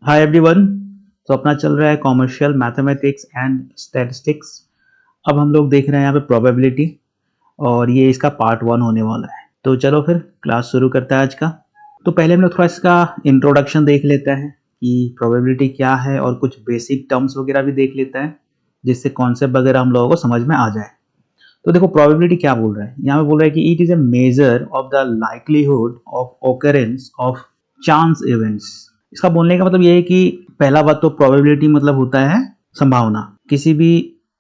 Hi everyone. तो अपना चल रहा है कॉमर्शियल मैथमेटिक्स एंड स्टैटिस्टिक्स। अब हम लोग देख रहे हैं यहाँ पे प्रोबेबिलिटी और ये इसका पार्ट 1 होने वाला है। तो चलो फिर क्लास शुरू करते हैं आज का। तो पहले हम लोग थोड़ा इसका इंट्रोडक्शन देख लेते हैं कि प्रोबेबिलिटी क्या है और कुछ बेसिक टर्म्स वगैरह भी देख लेते हैं जिससे कॉन्सेप्ट वगैरह हम लोगों को समझ में आ जाए। तो देखो प्रोबेबिलिटी क्या बोल रहा है, यहाँ पे बोल रहा है कि it is a major of the likelihood of occurrence of chance events. इसका बोलने का मतलब ये है कि पहला बात तो प्रोबेबिलिटी मतलब होता है संभावना, किसी भी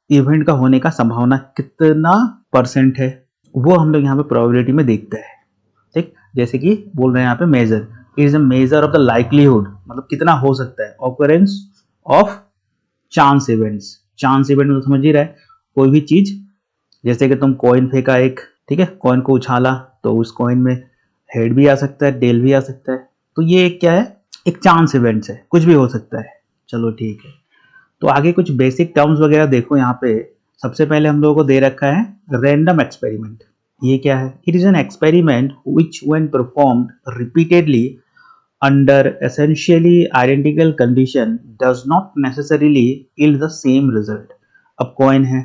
इवेंट का होने का संभावना कितना परसेंट है वो हम लोग यहाँ पे प्रोबेबिलिटी में देखते हैं। ठीक, जैसे कि बोल रहे हैं यहाँ पे major, it is a major of the likelihood, मतलब कितना हो सकता है occurrence of chance events. Chance event मतलब समझ ही रहा है, कोई भी चीज, जैसे कि तुम कॉइन फेंका एक, ठीक है, कॉइन को उछाला तो उस कॉइन में हेड भी आ सकता है, टेल भी आ सकता है। तो ये क्या है, एक चांस इवेंट्स है, कुछ भी हो सकता है। चलो ठीक है, तो आगे कुछ बेसिक टर्म्स वगैरह देखो यहाँ पे। सबसे पहले हम लोगों को दे रखा है रैंडम एक्सपेरिमेंट। ये क्या है, it is an experiment which when performed repeatedly under essentially identical condition does not necessarily yield the same result. अब कॉइन है,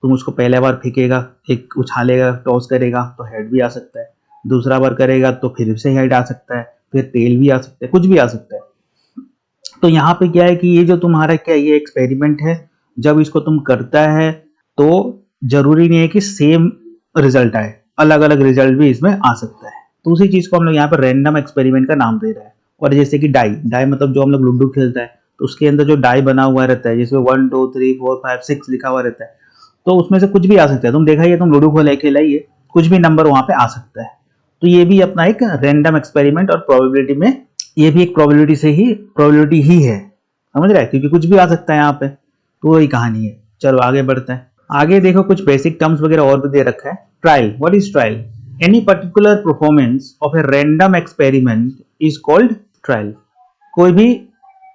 तुम उसको पहले बार फेंकेगा, एक उछालेगा, टॉस करेगा तो हेड भी आ सकता है, दूसरा बार करेगा तो फिर से हेड आ सकता है, फिर टेल भी आ सकता है, कुछ भी आ सकता है। तो यहाँ पे क्या है कि ये जो तुम्हारा क्या, ये एक्सपेरिमेंट है, जब इसको तुम करता है तो जरूरी नहीं है कि सेम रिजल्ट आए, अलग अलग रिजल्ट भी इसमें आ सकता है। तो उसी चीज को हम लोग यहाँ पर रैंडम एक्सपेरिमेंट का नाम दे रहे हैं। और जैसे कि डाई, डाई मतलब जो हम लोग लूडो खेलता है तो उसके अंदर जो डाई बना हुआ रहता है जिसमें 1 2 3 4 5 6 लिखा हुआ रहता है, तो उसमें से कुछ भी आ सकता है। तुम देखा ही है, तुम लूडो खेला खेलाइए, कुछ भी नंबर वहां पे आ सकता है। तो ये भी अपना एक रैंडम एक्सपेरिमेंट और प्रोबेबिलिटी में ये भी एक प्रोबेबिलिटी ही है, समझ रहा है, क्योंकि कुछ भी आ सकता है यहाँ पे। तो वही कहानी है। चलो आगे बढ़ते हैं। आगे देखो कुछ बेसिक टर्म्स वगैरह और भी दे रखा है। Trial, what is trial? Any particular performance of a random experiment is called trial. कोई भी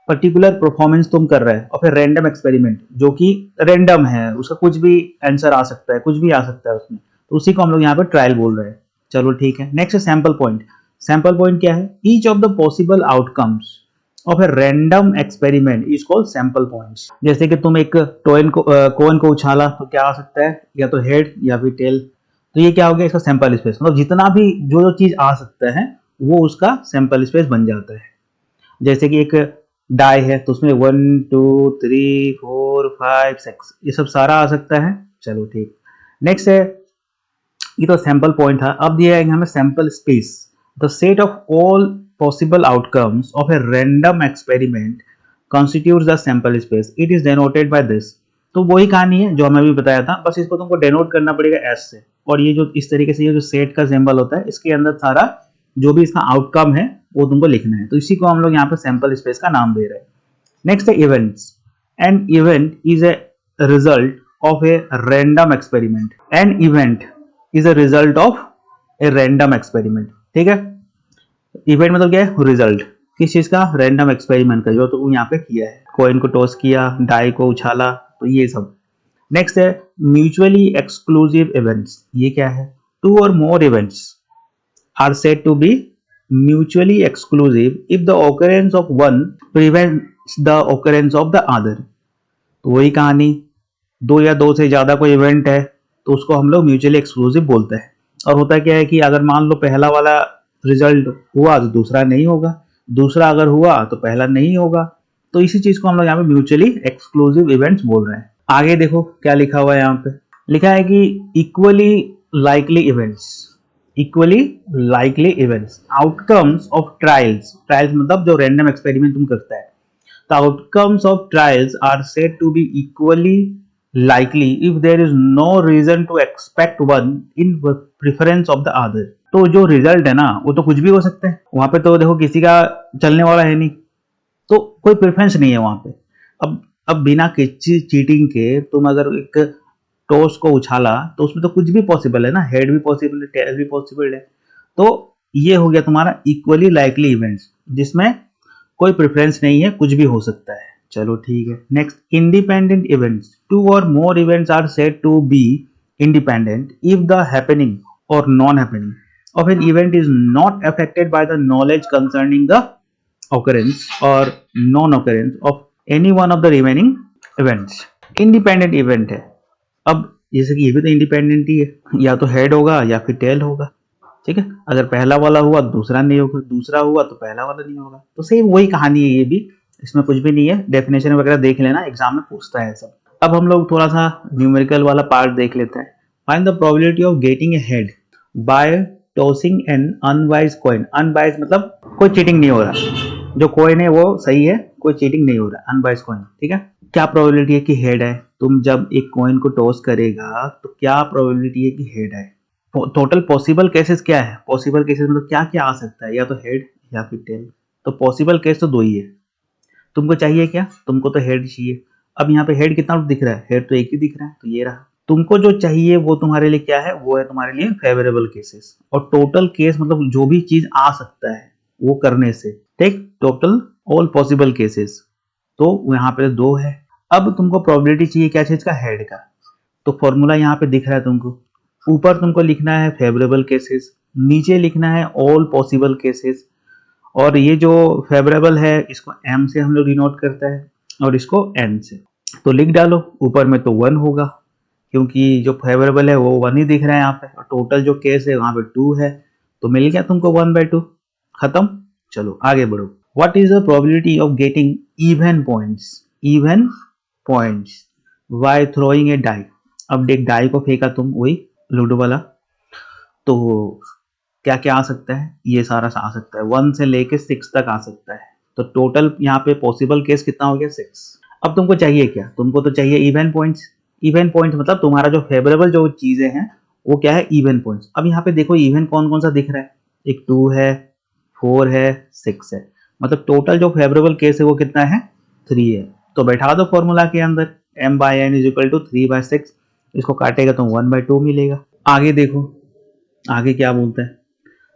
पर्टिकुलर परफॉर्मेंस तुम कर रहे हो और फिर रैंडम एक्सपेरिमेंट जो कि रैंडम है, उसका कुछ भी आंसर आ सकता है, कुछ भी आ सकता है उसमें, तो उसी को हम लोग यहाँ पे ट्रायल बोल रहे हैं। चलो ठीक है, next sample point. Sample point क्या है? Each of the possible outcomes of a random experiment is called sample points. जैसे कि तुम एक कोइन को उछाला तो क्या आ सकता है, या तो हेड या फिर टेल। तो ये क्या हो गया, इसका सैंपल स्पेस, मतलब जितना भी जो जो चीज आ सकता है वो उसका सैंपल स्पेस बन जाता है। जैसे कि एक डाई है तो उसमें 1 2 3 4 5 6 ये सब सारा आ सकता है। चलो ठीक, नेक्स्ट है, ये तो सैंपल पॉइंट था। अब दिया है हमें sample space, the set of all possible outcomes of a random experiment constitutes the sample space, it is denoted by this. तो वही कहानी है जो हमें भी बताया था, बस इसको तुमको डेनोट करना पड़ेगा एस से। और ये जो इस तरीके से ये जो सेट का सिंबल होता है, इसके अंदर सारा जो भी इसका आउटकम है वो तुमको लिखना है। तो इसी को हम लोग यहाँ पे सैंपल स्पेस का नाम दे रहे हैं। नेक्स्ट है events. An event is a result of a random experiment. An event is a result of a random experiment. ठीक है, इवेंट मतलब क्या है, रिजल्ट किस चीज का, रैंडम एक्सपेरिमेंट का, जो तुम यहाँ पे किया है, कॉइन को टॉस किया, डाई को उछाला, तो ये सब। नेक्स्ट है म्यूचुअली एक्सक्लूसिव इवेंट्स। ये क्या है? To or more events are said to be mutually exclusive if the occurrence of one prevents the occurrence of the other। तो वही कहानी, दो या दो से ज्यादा कोई इवेंट है तो उसको हम लोग म्यूचुअली एक्सक्लूसिव बोलते हैं। और होता क्या है कि अगर मान लो पहला वाला रिजल्ट हुआ तो दूसरा नहीं होगा, दूसरा अगर हुआ तो पहला नहीं होगा। तो इसी चीज को हम लोग यहाँ पे म्यूचुअली एक्सक्लूसिव इवेंट्स बोल रहे हैं। आगे देखो क्या लिखा हुआ है, यहाँ पे लिखा है कि equally likely events, equally likely events, outcomes of trials. Trials मतलब जो रैंडम एक्सपेरिमेंट तुम करता है, the outcomes of trials are said to be equally likely if there is no reason to expect one in preference of the other। तो जो result है ना वो तो कुछ भी हो सकता है, वहां पे तो देखो किसी का चलने वाला है नहीं, तो कोई प्रेफरेंस नहीं है वहां पे। अब बिना किसी चीटिंग के तुम अगर एक टॉस को उछाला तो उसमें तो कुछ भी पॉसिबल है ना, हेड भी पॉसिबल है, टेल भी पॉसिबल है। तो ये हो गया तुम्हारा इक्वली लाइकली इवेंट्स, जिसमें कोई प्रेफरेंस नहीं है, कुछ भी हो सकता है। चलो ठीक है, next independent events. Two or more events are said to be independent if the happening or non happening of an event is not affected by the knowledge concerning the occurrence or non-occurrence of any one of the remaining events. Independent event है। अब जैसे कि ये भी तो independent ही है, या तो हेड होगा या फिर टेल होगा, ठीक है। अगर पहला वाला हुआ तो दूसरा नहीं होगा, दूसरा हुआ तो पहला वाला नहीं होगा। तो सेम वही कहानी है ये भी, इसमें कुछ भी नहीं है। डेफिनेशन वगैरह देख लेना, एग्जाम में पूछता है सब। अब हम लोग थोड़ा सा न्यूमेरिकल वाला पार्ट देख लेते हैं। Find the probability of getting a head by tossing an unbiased coin. Unbiased मतलब कोई चीटिंग नहीं हो रहा, जो कॉइन है वो सही है, कोई चीटिंग नहीं हो रहा, अनवाइज कॉइन, ठीक है। क्या प्रोबेबिलिटी है कि हेड है? तुम जब एक कॉइन को टॉस करेगा तो क्या प्रोबेबिलिटी है कि हेड है? टोटल पॉसिबल केसेस क्या है? पॉसिबल केसेस मतलब क्या क्या आ सकता है, या तो हेड या फिर टेल। तो पॉसिबल केस तो दो ही है। तुमको चाहिए क्या? तुमको तो हेड चाहिए। अब यहाँ पे हेड कितना दिख रहा है? हेड तो एक ही दिख रहा है, तो ये रहा। तुमको जो चाहिए वो तुम्हारे लिए क्या है? वो है तुम्हारे लिए फेवरेबल केसेस। और टोटल केस मतलब जो भी चीज आ सकता है वो करने से, ठीक। टोटल ऑल पॉसिबल केसेस, तो यहाँ पे दो है। अब तुमको प्रोबेबिलिटी चाहिए क्या चीज का? हेड का। तो फॉर्मूला यहाँ पे दिख रहा है तुमको। ऊपर तुमको लिखना है फेवरेबल केसेस, नीचे लिखना है ऑल पॉसिबल केसेस। और ये जो फेवरेबल है इसको एम से हम लोग डिनोट करता है और इसको एन से। तो लिख डालो, ऊपर में तो 1 होगा क्योंकि जो फेवरेबल है वो 1 ही दिख रहा है यहाँ पे, और टोटल जो केस है वहां पे 2 है। तो मिल गया तुमको 1/2। खत्म। चलो आगे बढ़ो। What is the probability of getting even points? Even points by throwing a die. अब एक डाई को फेंका तुम, वही लूडो वाला, तो क्या क्या आ सकता है? ये सारा आ सकता है, 1 से लेके 6 तक आ सकता है। तो टोटल यहाँ पे पॉसिबल केस कितना हो गया? 6। अब तुमको चाहिए क्या? तुमको तो चाहिए इवन पॉइंट्स। इवन पॉइंट्स मतलब तुम्हारा जो फेवरेबल जो चीजें हैं वो क्या है? Even points. अब यहाँ पे देखो इवन कौन कौन सा दिख रहा है? एक 2 है, 4 है, 6 है। मतलब टोटल जो फेवरेबल केस है वो कितना है? 3 है। तो बैठा दो फॉर्मूला के अंदर, m/n = 3/6। इसको काटेगा तो 1/2 मिलेगा। आगे देखो, आगे क्या बोलता है?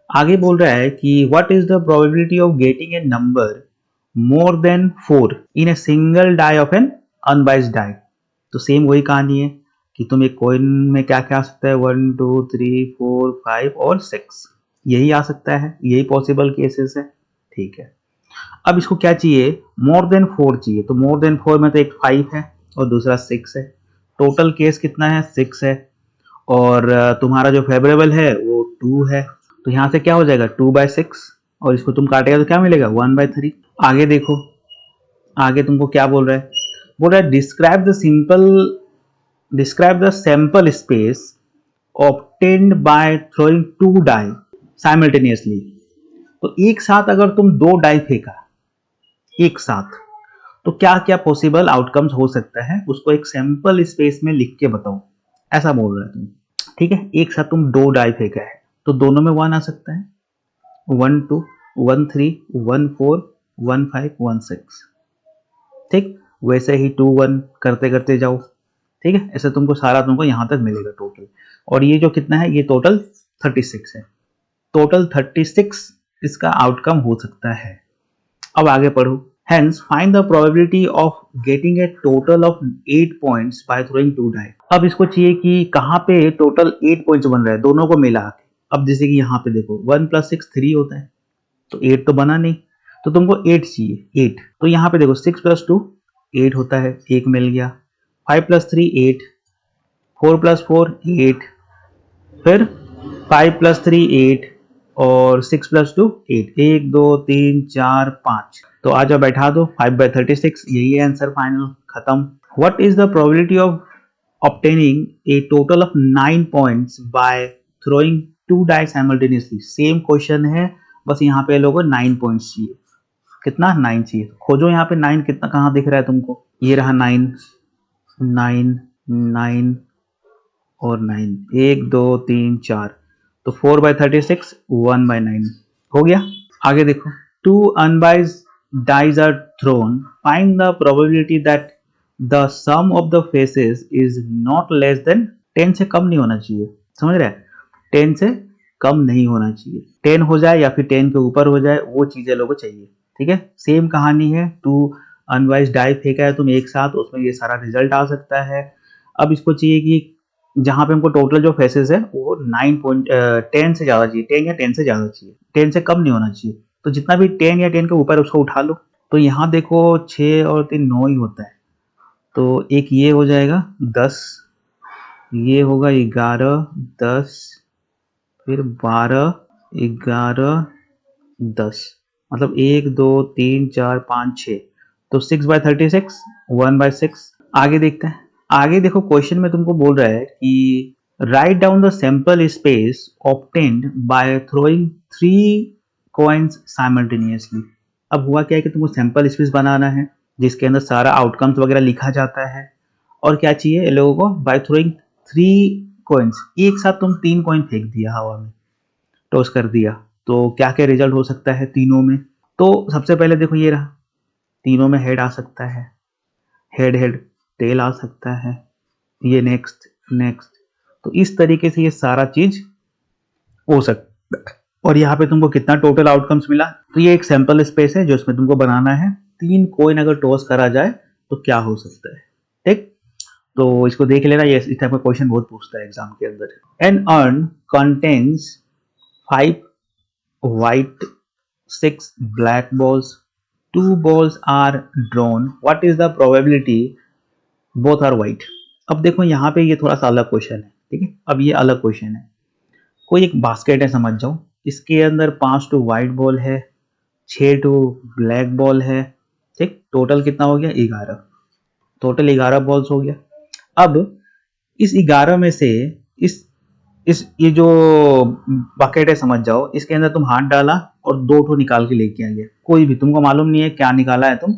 आगे बोल रहा है कि what is the probability of getting a number more than 4 in a single die of an unbiased die. तो सेम वही कहानी है कि तुम एक कॉइन में क्या क्या आ सकता है? 1 2 3 4 5 और 6, यही आ सकता है, यही पॉसिबल केसेस है, ठीक है। अब इसको क्या चाहिए? मोर देन 4 चाहिए। तो मोर देन 4 में तो एक 5 है और दूसरा 6 है। टोटल केस कितना है? 6 है। और तुम्हारा जो फेवरेबल है वो 2 है। तो यहाँ से क्या हो जाएगा? 2/6, और इसको तुम काटेगा तो क्या मिलेगा? 1/3। आगे देखो, आगे तुमको क्या बोल रहा है? बोल रहा है describe the sample space obtained by throwing 2 die simultaneously. तो एक साथ अगर तुम 2 डाई फेंका एक साथ, तो क्या क्या पॉसिबल आउटकम्स हो सकता है उसको एक सैंपल स्पेस में लिख के बताओ, ऐसा बोल रहा है तुम, ठीक है। एक साथ तुम 2 डाई फेंका है तो दोनों में 1 आ सकता है, 1 2 1 3 1 4 1 5 1 6, ठीक। वैसे ही 2 1 करते करते जाओ, ठीक है। ऐसे तुमको सारा तुमको यहां तक मिलेगा टोटल। और ये जो कितना है? ये टोटल 36 है। टोटल 36 इसका आउटकम हो सकता है। अब आगे पढ़ो। Hence, find the probability of getting a total of 8 points by throwing 2 die. अब इसको चाहिए कि कहाँ पे टोटल 8 पॉइंट्स बन रहा है दोनों को मिला के। अब जैसे कि यहाँ पे देखो 1 + 6 3 होता है, तो 8 तो बना नहीं, तो तुमको 8 चाहिए, 8। तो यहाँ पे देखो 6 + 2 8 होता है, एक मिल गया। 5 + 3 8, 4 + 4 8, फिर 5 + 3 8 और 6 + 2 8, 1 2 3 4 5। तो आ जाओ बैठा दो, 5/36, यही है आंसर फाइनल, खत्म। What is the probability of obtaining a total of 9 points by throwing 2 die simultaneously. Same question है, बस यहाँ पे लोगों को 9 पॉइंट्स चाहिए। कितना? 9 चाहिए। खोजो यहाँ पे 9 कितना, कहाँ दिख रहा है तुमको? ये रहा 9 9 9 और 9, 1 2 3 4, तो 4/36 1/9 हो गया। आगे देखो, 2 unbiased dice are thrown, find the probability that the sum of the faces is not less than 10। से कम नहीं होना चाहिए, समझ रहे हैं? 10 से कम नहीं होना चाहिए, 10 हो जाए या फिर 10 के ऊपर हो जाए, वो चीजें लोगों को चाहिए, ठीक है। सेम कहानी है, 2 अनवाइज डाई फेंका है तुम एक साथ, उसमें ये सारा रिजल्ट आ सकता है। अब इसको चाहिए कि जहां पे हमको टोटल जो फेसेस है वो 10 से ज्यादा चाहिए, 10 या 10 से ज्यादा चाहिए, 10 से कम नहीं होना चाहिए। तो जितना भी 10 या 10 के ऊपर उसको उठा लो। तो यहाँ देखो 6 और 3 9 ही होता है, तो एक ये हो जाएगा 10, ये होगा 11 10, फिर 12 11 10, मतलब 1 2 3 4 5 6, तो 6/36 1/6। आगे देखते हैं। आगे देखो क्वेश्चन में तुमको बोल रहा है कि write down the sample space obtained by throwing 3 coins simultaneously. अब हुआ क्या है कि तुमको सैंपल स्पेस बनाना है जिसके अंदर सारा आउटकम्स वगैरह लिखा जाता है, और क्या चाहिए इन लोगों को, बाय थ्रोइंग 3 कॉइन्स, एक साथ तुम 3 कॉइन फेंक दिया हवा में, टॉस कर दिया, तो क्या क्या रिजल्ट हो सकता है तीनों में। तो सबसे पहले देखो ये रहा, तीनों में हेड आ सकता है, हेड हेड, टेल आ सकता है, ये नेक्स्ट नेक्स्ट। तो इस तरीके से ये सारा चीज हो सकता है। और यहाँ पे तुमको कितना टोटल आउटकम्स मिला, तो ये एक सैंपल स्पेस है जो इसमें तुमको बनाना है। 3 कोइन अगर टॉस करा जाए तो क्या हो सकता है, ठीक। तो इसको देख लेना, ये इस टाइप का क्वेश्चन बहुत पूछता है एग्जाम के अंदर। An urn contains 5 white, 6 black balls, 2 balls are drawn, what is the probability both are white। अब देखो यहाँ पे ये थोड़ा सा अलग क्वेश्चन है, ठीक है। अब ये अलग क्वेश्चन है, कोई एक बास्केट है समझ जाओ, इसके अंदर 5 टू व्हाइट बॉल है, 6 टू ब्लैक बॉल है, ठीक। टोटल कितना हो गया, 11, टोटल 11 बॉल्स हो गया। अब इस 11 में से इस ये जो बकेट है समझ जाओ, इसके अंदर तुम हाथ डाला और 2 ठो निकाल के लेके आ गया, कोई भी, तुमको मालूम नहीं है क्या निकाला है तुम,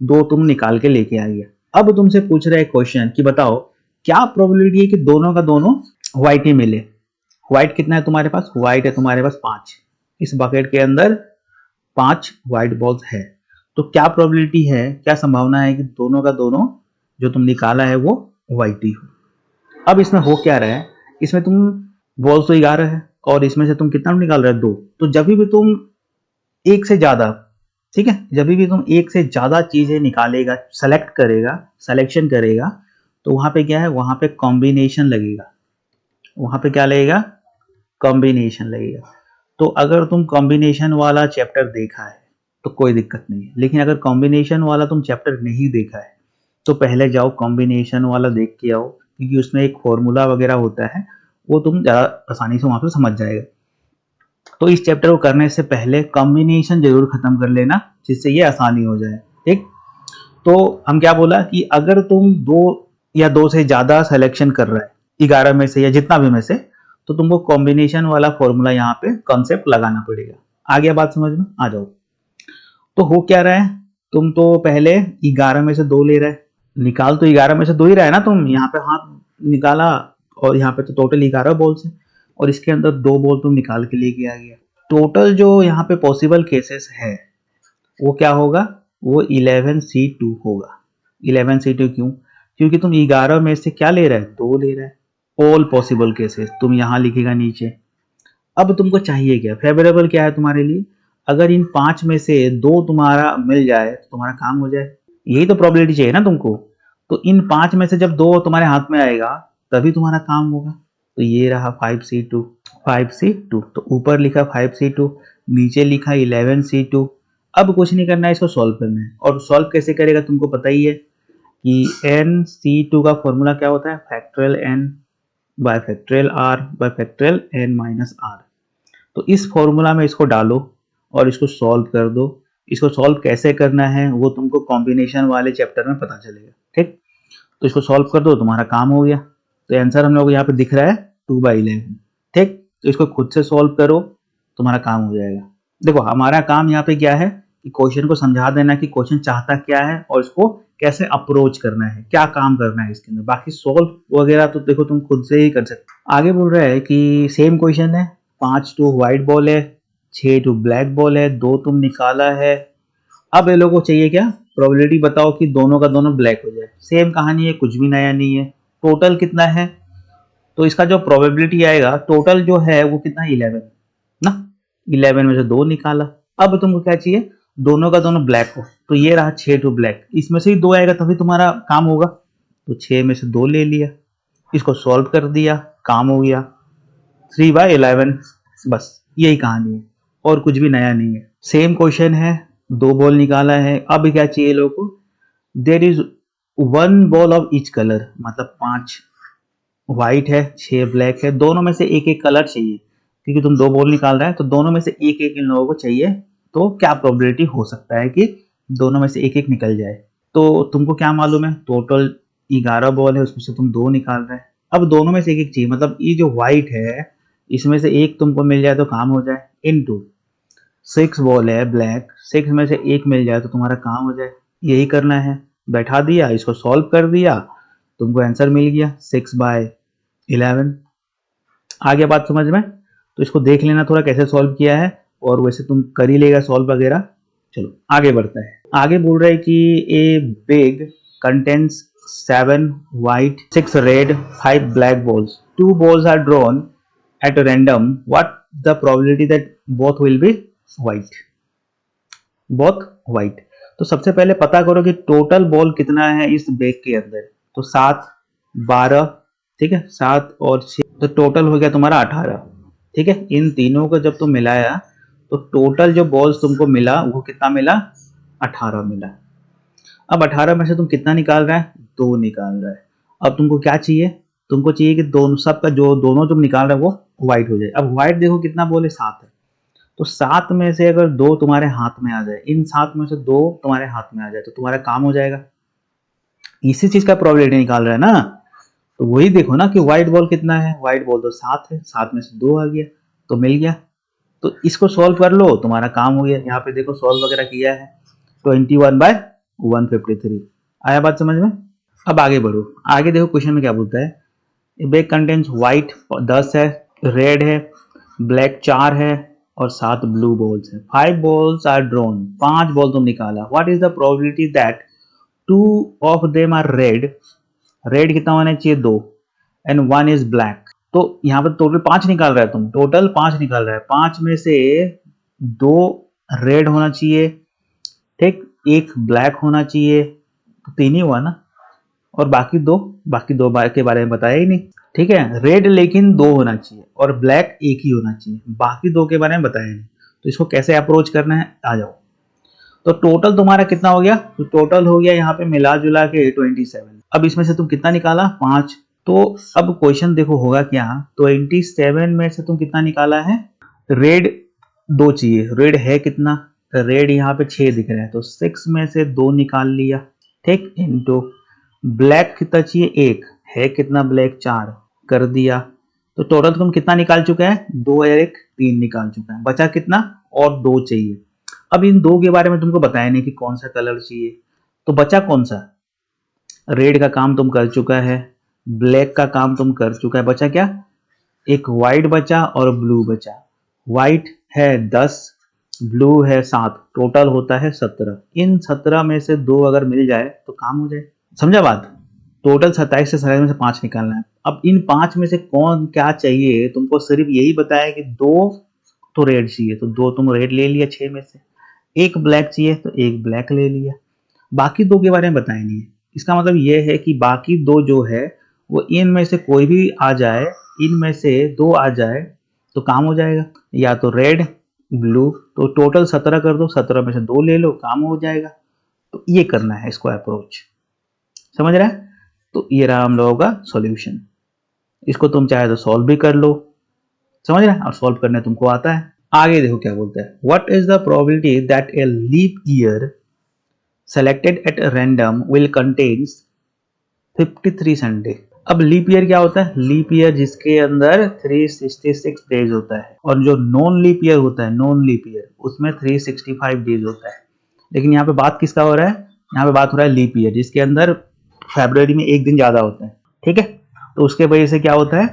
2 तुम निकाल के लेके आ गया। अब तुमसे पूछ रहे क्वेश्चन कि बताओ क्या प्रोबेबिलिटी है कि दोनों का दोनों व्हाइट ही मिले। व्हाइट कितना है तुम्हारे पास, व्हाइट है तुम्हारे पास 5, इस बकेट के अंदर 5 व्हाइट बॉल्स है, तो क्या प्रोबेबिलिटी है, क्या संभावना है कि दोनों का दोनों जो तुम निकाला है वो व्हाइट ही हो। अब इसमें हो क्या रहा है, इसमें तुम बॉल्स तो 11 है और इसमें से तुम कितना निकाल रहे हो, 2। तो जब भी तुम एक से ज्यादा, ठीक है, जब भी तुम एक से ज्यादा चीजें निकालेगा, सेलेक्ट करेगा, सिलेक्शन करेगा, तो वहां पे क्या है, वहां पे कॉम्बिनेशन लगेगा, वहां पे क्या लगेगा, कॉम्बिनेशन लगेगा। तो अगर तुम कॉम्बिनेशन वाला चैप्टर देखा है तो कोई दिक्कत नहीं है, लेकिन अगर कॉम्बिनेशन वाला तुम चैप्टर नहीं देखा है तो पहले जाओ कॉम्बिनेशन वाला देख के आओ, क्योंकि उसमें एक फॉर्मूला वगैरह होता है, वो तुम ज़्यादा आसानी से वहां पे समझ जाएगा। तो इस चैप्टर को करने से पहले कॉम्बिनेशन जरूर खत्म कर लेना, जिससे ये आसानी हो जाए, ठीक। तो हम क्या बोला कि अगर तुम 2 या 2 से ज्यादा सिलेक्शन कर रहे हैं 11 में से या जितना भी में से, तो तुमको कॉम्बिनेशन वाला फॉर्मूला यहाँ पे कॉन्सेप्ट लगाना पड़ेगा। आ गया बात समझ में, आ जाओ। तो हो क्या रहा है, तुम तो पहले 11 में से 2 ले रहे, निकाल तो 11 में से 2 ही रहा है ना, तुम यहाँ पे हाथ निकाला और यहाँ पे तो टोटल 11 बॉल्स है और इसके अंदर 2 बॉल तुम निकाल के लेके आ गया। टोटल जो यहाँ पे पॉसिबल केसेस है वो क्या होगा, वो 11C2 होगा। 11C2 क्यों, क्योंकि तुम 11 में से क्या ले रहे हैं, 2 ले रहे हैं। ऑल पॉसिबल केसेस तुम यहाँ लिखेगा नीचे। अब तुमको चाहिए क्या, फेवरेबल क्या है तुम्हारे लिए, अगर इन 5 में से 2 तुम्हारा मिल जाए तो तुम्हारा काम हो जाए, यही तो प्रोबेबिलिटी चाहिए ना तुमको। तो इन 5 में से जब 2 तुम्हारे हाथ में आएगा तभी तुम्हारा काम होगा। तो ये रहा 5C2, 5C2, तो ऊपर लिखा 5C2, नीचे लिखा 11C2। अब कुछ नहीं करना है, इसको सॉल्व करना है। और सॉल्व कैसे करेगा तुमको पता ही है कि NC2 का फॉर्मूला क्या होता है, factorial N bye factorial R bye factorial N minus R। तो इस फॉर्मूला में इसको डालो और इसको सॉल्व कर दो। इसको सॉल्व कैसे करना है वो तुमको कॉम्बिनेशन वाले चैप्टर में पता चलेगा, ठीक। तो इसको सॉल्व कर दो, तुम्हारा काम हो गया। तो आंसर हम लोग यहाँ पे दिख रहा है 2/11, ठीक। तो इसको खुद से सॉल्व करो, तुम्हारा काम हो जाएगा। देखो हमारा काम यहाँ पे क्या है कि क्वेश्चन को समझा देना कि क्वेश्चन चाहता क्या है और इसको कैसे अप्रोच करना है, क्या काम करना है इसके अंदर। बाकी सॉल्व वगैरह तो देखो तुम खुद से ही कर सकते। आगे बोल रहा है कि सेम क्वेश्चन है, 5 टू व्हाइट बॉल है, 6 टू ब्लैक बॉल है, 2 तुम निकाला है। अब ये लोगों को चाहिए क्या, प्रोबेबिलिटी बताओ कि दोनों का दोनों ब्लैक हो जाए। सेम कहानी है, कुछ भी नया नहीं है। टोटल कितना है, तो इसका जो प्रोबेबिलिटी आएगा टोटल जो है वो कितना है, 11 ना। 11 में से 2 निकाला। अब तुमको क्या चाहिए, दोनों का दोनों ब्लैक हो, तो ये रहा 6 टू ब्लैक, इसमें से ही 2 आएगा तभी तुम्हारा काम होगा। तो 6 में से 2 ले लिया, इसको सॉल्व कर दिया, काम हो गया। 3/11, बस यही कहानी है। और कुछ भी नया नहीं है। सेम क्वेश्चन है, 2 बॉल निकाला है। अब क्या चाहिए लोगों को? There is 1 ball of each colour, मतलब 5 व्हाइट है, 6 ब्लैक है, दोनों में से एक एक कलर चाहिए, क्योंकि तुम 2 बॉल निकाल रहे हैं तो दोनों में से एक एक इन लोगों को चाहिए। तो क्या प्रोबेबिलिटी हो सकता है कि दोनों में से एक एक निकल जाए? तो तुमको क्या मालूम है, टोटल 11 बॉल है, उसमें से तुम 2 निकाल रहे हैं। अब दोनों में से एक एक चाहिए, मतलब ये जो व्हाइट है इसमें से एक तुमको मिल जाए तो काम हो जाए। इनटू 6 बॉल है ब्लैक, 6 में से एक मिल जाए तो तुम्हारा काम हो जाए। यही करना है, बैठा दिया, इसको सॉल्व कर दिया, तुमको आंसर मिल गया 6/11। आ गया बात समझ में? तो इसको देख लेना थोड़ा कैसे सॉल्व किया है, और वैसे तुम कर ही लेगा सॉल्व वगैरह। चलो आगे बढ़ता है। आगे बोल रहा है कि a big contains 7 white, 6 red, 5 black balls. 2 balls are drawn at random. What the probability that both will be white? Both white. तो सबसे पहले पता करो कि टोटल बॉल कितना है इस बैग के अंदर। तो 7, 12, ठीक है, 7 और 6, तो टोटल हो गया तुम्हारा 18। ठीक है, इन तीनों को जब तुम मिलाया तो टोटल जो बॉल्स तुमको मिला वो कितना मिला? 18 मिला। अब 18 में से तुम कितना निकाल रहा है? 2 निकाल रहा है। अब तुमको क्या चाहिए? तुमको चाहिए कि दोनों सबका जो दोनों तुम निकाल रहे हो वो व्हाइट हो जाए। अब व्हाइट देखो कितना बॉल है? 7 है। तो 7 में से अगर 2 तुम्हारे हाथ में आ जाए, इन 7 में से 2 तुम्हारे हाथ में आ जाए तो तुम्हारा काम हो जाएगा। इसी चीज का प्रोबेबिलिटी निकाल रहा है ना। तो वही देखो ना कि व्हाइट बॉल कितना है। व्हाइट बॉल तो 7 है, 7 में से 2 आ गया तो मिल गया। तो इसको सॉल्व कर लो, तुम्हारा काम हो गया। यहाँ पे देखो सॉल्व वगैरह किया है, 21/153। आया बात समझ में? अब आगे बढ़ो। आगे देखो क्वेश्चन में क्या बोलता है। बैग कंटेन्स व्हाइट 10 है, रेड है, ब्लैक 4 है और 7 ब्लू बॉल्स है। 5 बॉल्स आर ड्रॉन, 5 बॉल तुम निकाला। What is the probability that 2 of them are red? Red कितना होना चाहिए? 2, एंड 1 इज ब्लैक। तो यहाँ पर टोटल 5 निकाल रहा है तुम, टोटल 5 निकाल रहा है। 5 में से 2 रेड होना चाहिए, ठीक, 1 ब्लैक होना चाहिए, तो 3 ही हुआ ना। और बाकी दो के बारे में बताया ही नहीं। ठीक है, रेड लेकिन 2 होना चाहिए और ब्लैक 1 ही होना चाहिए, बाकी 2 के बारे में बताया नहीं। तो इसको कैसे अप्रोच करना है, आ जाओ। तो टोटल तुम्हारा कितना हो गया? तो टोटल हो गया यहाँ पे मिला जुला के 27। अब इसमें से तुम कितना निकाला? 5। तो अब क्वेश्चन देखो होगा क्या, 27 में से तुम कितना निकाला है? रेड 2 चाहिए, रेड है कितना? रेड यहाँ पे 6 दिख रहा है, तो 6 में से 2 निकाल लिया, ठीक, इनटू ब्लैक कितना चाहिए? 1 है कितना? ब्लैक 4 कर दिया। तो टोटल तुम कितना निकाल चुका है? 2 और 1 3 निकाल चुका है। बचा कितना? और 2 चाहिए। अब इन 2 के बारे में तुमको बताया नहीं कि कौन सा कलर चाहिए, तो बचा कौन सा? रेड का काम तुम कर चुका है, ब्लैक का काम तुम कर चुका है, बचा क्या? एक व्हाइट बचा और ब्लू बचा। व्हाइट है 10, ब्लू है 7, टोटल होता है 17। इन 17 में से 2 अगर मिल जाए तो काम हो जाए। समझा बात? टोटल 27 से 27 में से 5 निकालना है। अब इन 5 में से कौन क्या चाहिए, तुमको सिर्फ यही बताया कि 2 तो रेड चाहिए, तो 2 तुम रेड ले लिया 6 में से। 1 ब्लैक चाहिए तो 1 ब्लैक ले लिया। बाकी 2 के बारे में बताया नहीं है। इसका मतलब ये है कि बाकी 2 जो है वो इनमें से कोई भी आ जाए, इनमें से 2 आ जाए तो काम हो जाएगा, या तो रेड ब्लू। तो टोटल 17 कर दो, 17 में से 2 ले लो, काम हो जाएगा। तो ये करना है इसको अप्रोच, समझ रहा है? तो ये रहा हम लोगों का सॉल्यूशन। इसको तुम चाहे तो सॉल्व भी कर लो, समझ रहे हैं, और सॉल्व करने तुमको आता है। आगे देखो क्या बोलता है। What is the probability that a leap year selected at random will contains 53 Sunday? अब लीप ईयर क्या होता है? लीप ईयर जिसके अंदर 366 डेज होता है, और जो नॉन लीप ईयर होता है, नॉन लीप ईयर, उसमें 365 डेज होता है। लेकिन यहाँ पे बात किसका हो रहा है? यहाँ पे बात हो रहा है लीप ईयर जिसके अंदर फरवरी में एक दिन ज्यादा होता है, ठीक है। तो उसके वजह से क्या होता है?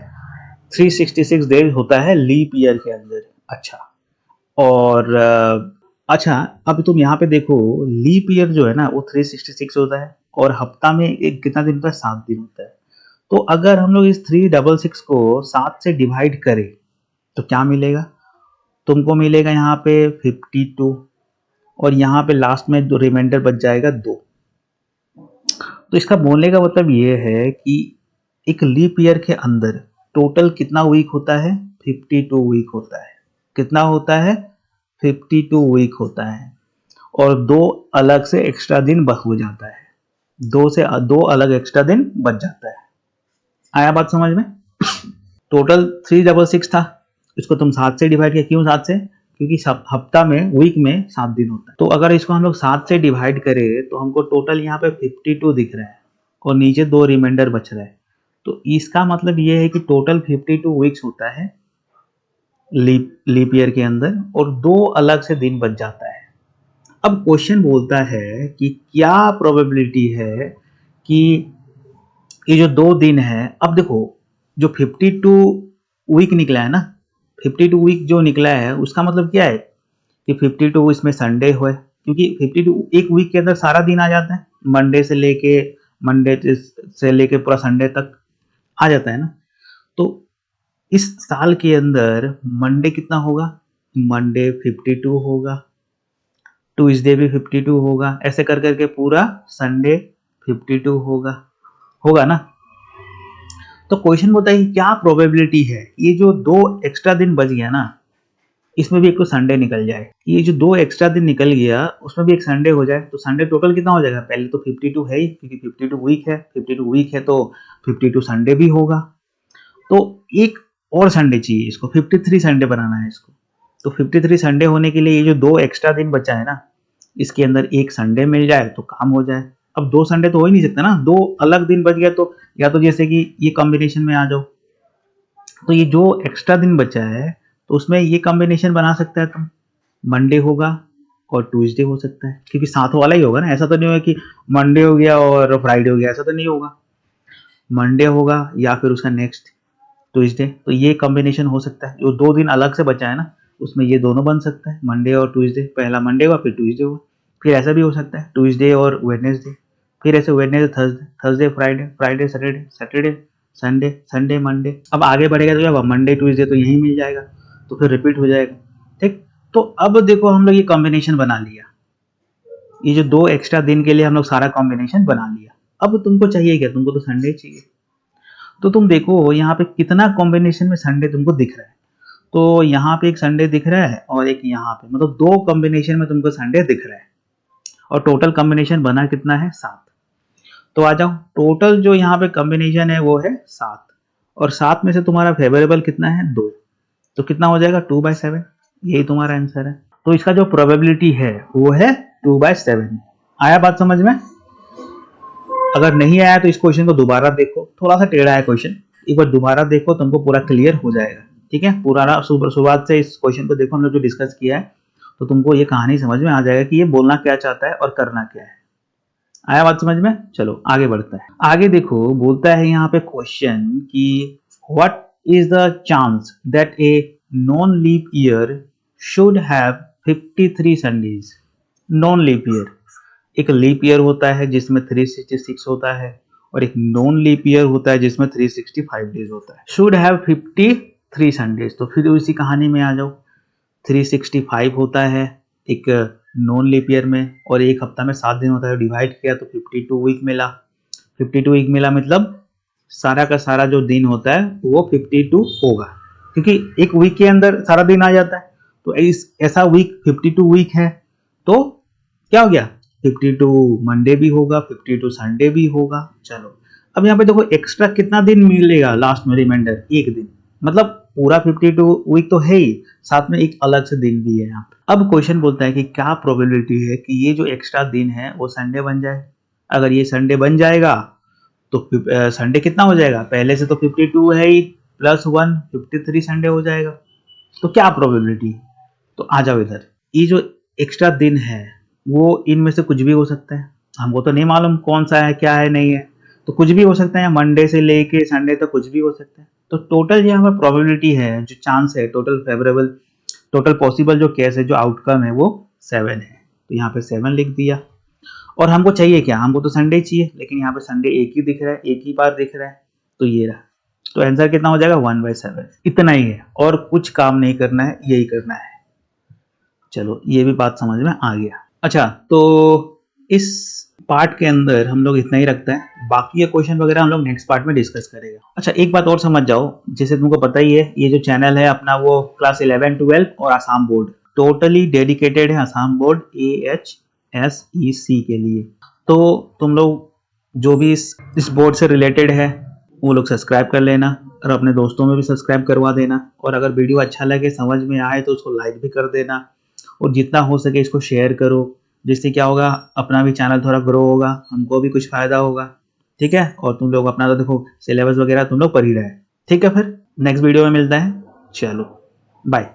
366 डेज होता है लीप ईयर के अंदर। अच्छा, और अच्छा, अब तुम यहाँ पे देखो, लीप ईयर जो है ना वो 366 होता है, और हफ्ता में एक कितना दिन होता है? 7 दिन होता है। तो अगर हम लोग इस 366 को 7 से डिवाइड करें तो क्या मिलेगा? तुमको मिलेगा यहाँ पे 52, और यहाँ पे लास्ट में जो रिमाइंडर बच जाएगा 2। तो इसका बोलने का मतलब ये है कि एक लीप ईयर के अंदर टोटल कितना वीक होता है? 52 वीक होता है। कितना होता है? 52 वीक होता है और 2 अलग से एक्स्ट्रा दिन बच हो जाता है, 2 अलग एक्स्ट्रा दिन बच जाता है। आया बात समझ में? टोटल 366 था, इसको तुम 7 से डिवाइड किया। क्यों 7 से? क्योंकि हफ्ता में, वीक में 7 दिन होता है। तो अगर इसको हम लोग 7 से डिवाइड करें तो हमको टोटल यहाँ पे 52 दिख रहा है और नीचे 2 रिमाइंडर बच रहा है। तो इसका मतलब ये है कि टोटल 52 वीक्स होता है लीप ईयर के अंदर और 2 अलग से दिन बच जाता है। अब क्वेश्चन बोलता है कि क्या प्रोबेबिलिटी है कि ये जो 2 दिन है, अब देखो जो 52 वीक निकला है ना, 52 वीक जो निकला है उसका मतलब क्या है कि 52 इसमें संडे हो, क्योंकि 52 एक वीक के अंदर सारा दिन आ जाता है, मंडे से लेके पूरा संडे तक आ जाता है ना। तो इस साल के अंदर मंडे कितना होगा? मंडे 52 होगा, ट्यूसडे भी 52 होगा, ऐसे कर करके पूरा संडे 52 होगा ना। तो क्वेश्चन बोलता है कि क्या प्रोबेबिलिटी है ये जो 2 एक्स्ट्रा दिन बच गया ना, इसमें भी एक तो संडे निकल जाए, ये जो 2 एक्स्ट्रा दिन निकल गया उसमें भी एक संडे हो जाए, तो संडे टोटल कितना हो जाएगा? पहले तो 52 है ही, क्योंकि 52 वीक है तो 52 संडे भी होगा। तो एक और संडे चाहिए, इसको 53 संडे बनाना है इसको। तो 53 संडे होने के लिए ये जो 2 एक्स्ट्रा दिन बचा है ना, इसके अंदर एक संडे मिल जाए तो काम हो जाए। अब 2 संडे तो हो ही नहीं सकता ना, 2 अलग दिन बच गया तो या तो जैसे कि ये कॉम्बिनेशन में आ जाओ, तो ये जो एक्स्ट्रा दिन बचा है तो उसमें ये कॉम्बिनेशन बना सकता है तुम, मंडे होगा और ट्यूसडे हो सकता है, क्योंकि साथ वाला ही होगा ना, ऐसा तो नहीं होगा कि मंडे हो गया और फ्राइडे हो गया, ऐसा तो नहीं होगा। मंडे होगा या फिर उसका नेक्स्ट ट्यूसडे, तो ये कॉम्बिनेशन हो सकता है। जो 2 दिन अलग से बचा है ना उसमें ये दोनों बन सकता है, मंडे और ट्यूसडे, पहला मंडे हुआ फिर ट्यूसडे हुआ, फिर ऐसा भी हो सकता है ट्यूसडे और वेडनेसडे, फिर ऐसे Wednesday Thursday, Thursday Friday, Friday Saturday, Saturday Sunday, Sunday Monday. अब आगे बढ़ेगा तो क्या मंडे ट्यूसडे तो यही मिल जाएगा, तो फिर रिपीट हो जाएगा। ठीक, तो अब देखो हम लोग ये कॉम्बिनेशन बना लिया, ये जो 2 एक्स्ट्रा दिन के लिए हम लोग सारा कॉम्बिनेशन बना लिया। अब तुमको चाहिए क्या? तुमको तो संडे चाहिए। तो तुम देखो यहाँ पे कितना कॉम्बिनेशन में संडे तुमको दिख रहा है। तो यहाँ पे एक संडे दिख रहा है और एक यहाँ पे, मतलब 2 कॉम्बिनेशन में तुमको संडे दिख रहा है और टोटल कॉम्बिनेशन बना कितना है? 7। तो आ जाओ, टोटल जो यहाँ पे कॉम्बिनेशन है वो है 7 और 7 में से तुम्हारा फेवरेबल कितना है? 2, तो कितना हो जाएगा? 2/7। यही तुम्हारा आंसर है। तो इसका जो प्रोबेबिलिटी है वो है 2/7। आया बात समझ में? अगर नहीं आया तो इस क्वेश्चन को दोबारा देखो, थोड़ा सा टेढ़ा है क्वेश्चन, एक बार दोबारा देखो तुमको पूरा क्लियर हो जाएगा। ठीक है, पूरा शुरुआत से इस क्वेश्चन को देखो, हम लोग जो डिस्कस किया है, तो तुमको ये कहानी समझ में आ जाएगा कि ये बोलना क्या चाहता है और करना क्या है। आया बात समझ में? चलो आगे बढ़ता है। आगे देखो बोलता है यहाँ पे क्वेश्चन कि what is the chance that a non leap year should have 53 Sundays. Non leap year, एक लीप ईयर होता है जिसमें 366 होता है और एक नॉन लीप ईयर होता है जिसमें 365 डेज होता है। शुड हैव 53 संडेज, तो फिर उसी कहानी में आ जाओ। 365 होता है एक नॉन लीप ईयर में और एक हफ्ता में 7 दिन होता है, डिवाइड किया तो 52 वीक मिला। 52 वीक मिला मतलब सारा का सारा जो दिन होता है वो 52 होगा, क्योंकि एक वीक के अंदर सारा दिन आ जाता है। तो इस ऐसा वीक 52 वीक है, तो क्या हो गया? 52 मंडे भी होगा, 52 संडे भी होगा। चलो अब यहाँ पे देखो एक्स्ट्रा कितना दिन मिलेगा लास्ट में, रिमाइंडर एक दिन, मतलब पूरा 52 वीक तो है ही, साथ में एक अलग से दिन भी है यहाँ पे। अब क्वेश्चन बोलता है कि क्या प्रोबेबिलिटी है कि ये जो एक्स्ट्रा दिन है वो संडे बन जाए। अगर ये संडे बन जाएगा तो संडे कितना हो जाएगा? पहले से तो 52 है ही, +1 53 संडे हो जाएगा। तो क्या प्रोबेबिलिटी? तो आ जाओ इधर, ये जो एक्स्ट्रा दिन है वो इनमें से कुछ भी हो सकता है, हमको तो नहीं मालूम कौन सा है क्या है नहीं है, तो कुछ भी हो सकता है, मंडे से लेके संडे तक कुछ भी हो सकता है। तो टोटल यहाँ पर प्रोबेबिलिटी है, जो चांस है, टोटल फेवरेबल, टोटल पॉसिबल जो केस है, जो आउटकम है वो 7 है। तो यहाँ पे 7 लिख दिया। और हमको चाहिए क्या? हमको तो संडे चाहिए, लेकिन यहाँ पे संडे एक ही दिख रहा है, एक ही बार दिख रहा है, तो ये रहा। तो आंसर कितना हो जाएगा? 1/7। इतना ही है और कुछ काम नहीं करना है, यही करना है। चलो ये भी बात समझ में आ गया। अच्छा, तो इस पार्ट के अंदर हम लोग इतना ही रखते हैं, बाकी ये क्वेश्चन वगैरह हम लोग नेक्स्ट पार्ट में डिस्कस करेंगे। अच्छा, एक बात और समझ जाओ, जैसे तुमको पता ही है ये जो चैनल है अपना वो क्लास 11 12 और आसाम बोर्ड टोटली डेडिकेटेड है असम बोर्ड AHSEC के लिए। तो तुम लोग जो भी इस बोर्ड से रिलेटेड है वो लोग सब्सक्राइब कर लेना और अपने दोस्तों में भी सब्सक्राइब करवा देना। और अगर वीडियो अच्छा लगे, समझ में आए तो उसको लाइक भी कर देना और जितना हो सके इसको शेयर करो, जिससे क्या होगा, अपना भी चैनल थोड़ा ग्रो होगा, हमको भी कुछ फायदा होगा। ठीक है, और तुम लोग अपना तो देखो सिलेबस वगैरह तुम लोग पढ़ ही रहे। ठीक है, फिर नेक्स्ट वीडियो में मिलता है। चलो बाय।